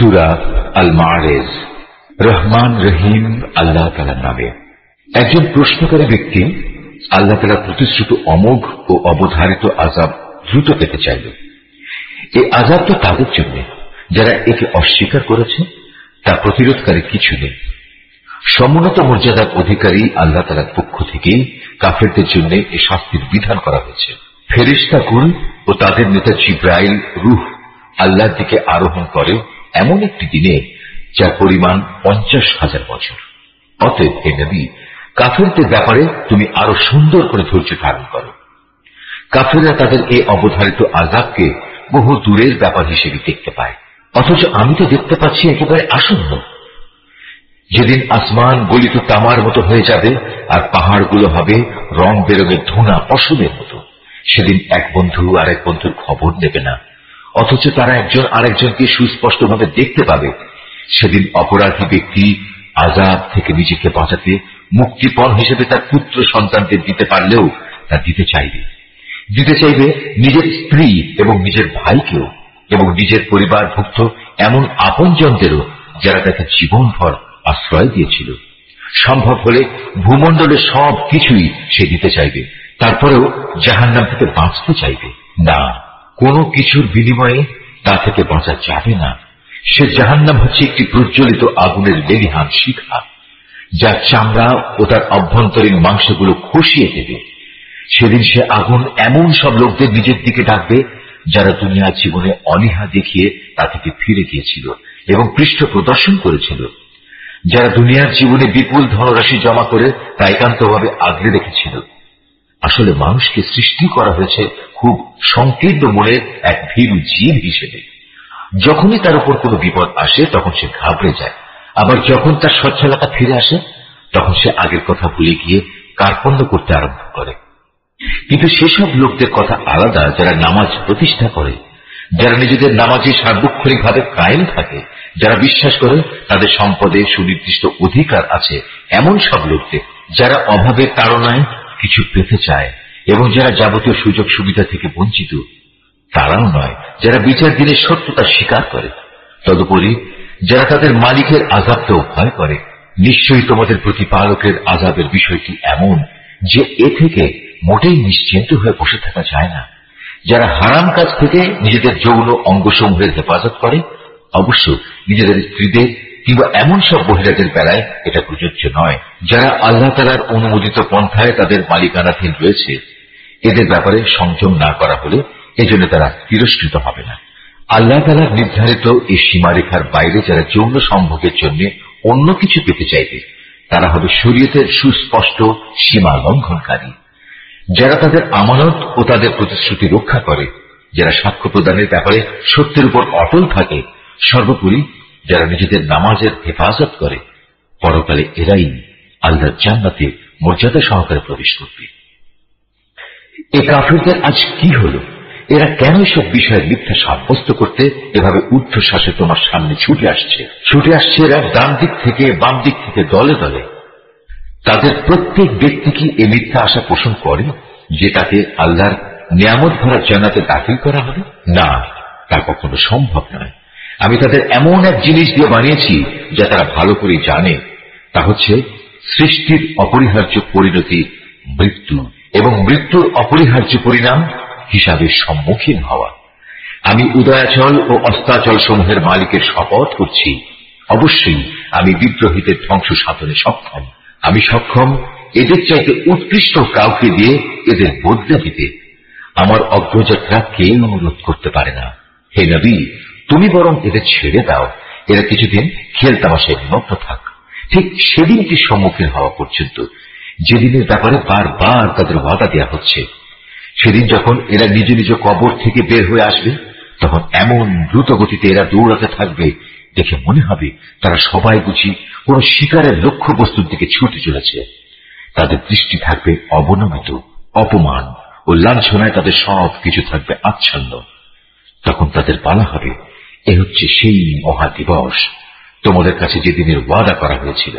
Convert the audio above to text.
সূরা আল মাআরিজ। রহমান রহিম আল্লাহ তাআলার নামে। একজন প্রশ্নকারী ব্যক্তি আল্লাহ তাআলার প্রতিশ্রুত অমোঘ ও অবধারিত আযাব দ্রুত পেতে চাইল। এই আযাব তো তাদের জন্য যারা একে অস্বীকার করেছে, তা প্রতিরোধকারী কিছু নেই। সমুন্নত মর্যাদার অধিকারী আল্লাহ তাআলার পক্ষ থেকে কাফেরদের জন্য এই শাস্তির বিধান করা হয়েছে। ফেরেশতাকুল ও তাদের নেতা জিবরাইল রূহ আল্লাহর দিকে আরোহণ করে এমন একটি দিনে যার পরিমাণ 50,000 বছর। অতএব হে নবী, কাফেরদের ব্যাপারে তুমি আরো সুন্দর করে ধৈর্য ধারণ করো। কাফেররা তাদের এই অবধারিত আযাবকে বহু দূরের ব্যাপার হিসেবে দেখতে পায়, অথচ আমি তো দেখতে পাচ্ছি একেবারে আসন্ন। যেদিন আসমান গলিত তামার মতো হয়ে যাবে আর পাহাড়গুলো হবে রং বেরঙের ধোঁয়া পশমের মতো, সেদিন এক বন্ধু আর এক বন্ধুর খবর নেবে না, অথচ তারা একজন আরেকজনকে সুস্পষ্টভাবে দেখতে পাবে। সেদিন অপরাধী ব্যক্তি আযাব থেকে নিজেকে বাঁচাতে মুক্তিপণ হিসেবে তার পুত্র সন্তানদের দিতে পারলেও তা দিতে চাইবে নিজের স্ত্রী এবং নিজের ভাইকেও, এবং নিজের পরিবারভুক্ত এমন আপনজনদেরও যারা তাকে জীবনভর আশ্রয় দিয়েছিল। সম্ভব হলে ভূমণ্ডলের সব কিছুই সে দিতে চাইবে, তারপরেও জাহান্নাম থেকে বাঁচতে চাইবে না। কোনো কিছুর বিনিময়ে তা থেকে বাঁচা যাবে না। সে জাহান্নাম হচ্ছে একটি প্রজ্বলিত আগুনের লেলিহান শিখা, যার চামড়া ও তার অভ্যন্তরীণ মাংসগুলো খসিয়ে দেবে। সেদিন সে আগুন এমন সব লোকদের নিজের দিকে ডাকবে যারা দুনিয়ার জীবনে অনীহা দেখিয়ে তা থেকে ফিরে গিয়েছিল এবং পৃষ্ঠ প্রদর্শন করেছিল, যারা দুনিয়ার জীবনে বিপুল ধনরাশি জমা করে তা একান্তভাবে আগলে রেখেছিল। আসলে মানুষকে সৃষ্টি করা হয়েছে খুব সংকীর্ণ মনের এক ভীরু জীব হিসেবে। যখনই তার উপর কোনো বিপদ আসে তখন সে ঘাবড়ে যায়, আবার যখন তার সচ্ছলতা ফিরে আসে তখন সে আগের কথা ভুলে গিয়ে কার্পণ্য করতে আরম্ভ করে। কিন্তু সেসব লোকদের কথা আলাদা যারা নামাজ প্রতিষ্ঠা করে, যারা নিজেদের নামাজে সার্বক্ষণিকভাবে কায়েম থাকে, যারা বিশ্বাস করে তাদের সম্পদে সুনির্দিষ্ট অধিকার আছে, এমন সব লোকদের যারা অভাবের তাড়নায় কিছু পেতে চায় এবং যারা যাবতীয় সুযোগ সুবিধা থেকে বঞ্চিত। তারাও নয় যারা বিচার দিনের সত্যতা স্বীকার করে। তদুপরি যারা তাদের মালিকের আযাবকেও ভয় করে। নিশ্চয়ই তোমাদের প্রতিপালকের আযাবের বিষয়টি এমন যে এ থেকে মোটেই নিশ্চিন্ত হয়ে বসে থাকা যায় না। যারা হারাম কাজ থেকে নিজেদের যৌন অঙ্গসমূহের হেফাজত করে, অবশ্য নিজেদের স্ত্রীদের কিংবা এমন সব মহিলাদের বেলায় এটা প্রযোজ্য নয় যারা আল্লাহ তাআলার অনুমোদিত পন্থায় তাদের মালিকানাধীন রয়েছে। এদের ব্যাপারে সংযম না করা হলে এজন্য তারা তিরস্কৃত হবে না। আল্লাহ তাআলার নির্ধারিত এই সীমারেখার বাইরে যারা যৌন সম্ভোগের জন্য অন্য কিছু পেতে চাইবে, তারা হবে শরীয়তের সুস্পষ্ট সীমা লঙ্ঘনকারী। যারা তাদের আমানত ও তাদের প্রতিশ্রুতি রক্ষা করে, যারা সাক্ষ্য প্রদানের ব্যাপারে সত্যের উপর অটল থাকে, সর্বোপরি যারা নিজেদের নামাজের হেফাজত করে, পরকালে এরাই আল্লাহর জান্নাতে মর্যাদা সহকারে প্রবেশ করবে। এ কাফিরদের আজ কি হলো? এরা কেন এসব বিষয়ে মিথ্যা সাব্যস্ত করতে এভাবে ঊর্ধ্বশ্বাসে তোমার সামনে ছুটে আসছে এরা ডান দিক থেকে বাম দিক থেকে দলে দলে। তাদের প্রত্যেক ব্যক্তি কি এ মিথ্যা আশা পোষণ করে যে তাকে আল্লাহর নিয়ামত ভরা জান্নাতে দাখিল করা হবে? না, তা কখনো সম্ভব নয়। আমি তাদের এমন এক জিনিস দিয়ে বানিয়েছি যা তারা ভালো করে জানে, তা হচ্ছে সৃষ্টির অপরিহার্য পরিণতি মৃত্যু, এবং মৃত্যুর অপরিহার্য পরিণাম হিসাবে সম্মুখীন হওয়া। আমি উদয়াচল ও অস্তাচল সমূহের মালিকের শপথ করছি, অবশ্যই আমি বিদ্রোহীদের ধ্বংস সাধনে সক্ষম। আমি সক্ষম এদের চাইতে উৎকৃষ্ট কাউকে দিয়ে এদের বদলে দিতে। আমার অগ্রযাত্রা কেউ রোধ করতে পারে না। হে নবী, তুমি বরং এদের ছেড়ে দাও, এরা কিছুদিন খেলতামাশায় নিমগ্ন থাক, ঠিক সেদিনটি সম্মুখীন হওয়া পর্যন্ত যেদিনের ব্যাপারে বারবার তাদের ওয়াদা দেওয়া হচ্ছে। সেদিন যখন এরা নিজ নিজ কবর থেকে বের হয়ে আসবে, তখন এমন দ্রুত গতিতে এরা দৌড়াতে থাকবে, দেখে মনে হবে তারা সবাই বুঝি কোন শিকারের লক্ষ্য বস্তুর দিকে ছুটে চলেছে। তাদের দৃষ্টি থাকবে অবনমিত, অপমান ও লাঞ্ছনায় তাদের সব কিছু থাকবে আচ্ছন্ন। তখন তাদের বলা হবে, এ হচ্ছে সেই মহা দিবস তোমাদের কাছে যেদিনের ওয়াদা করা হয়েছিল।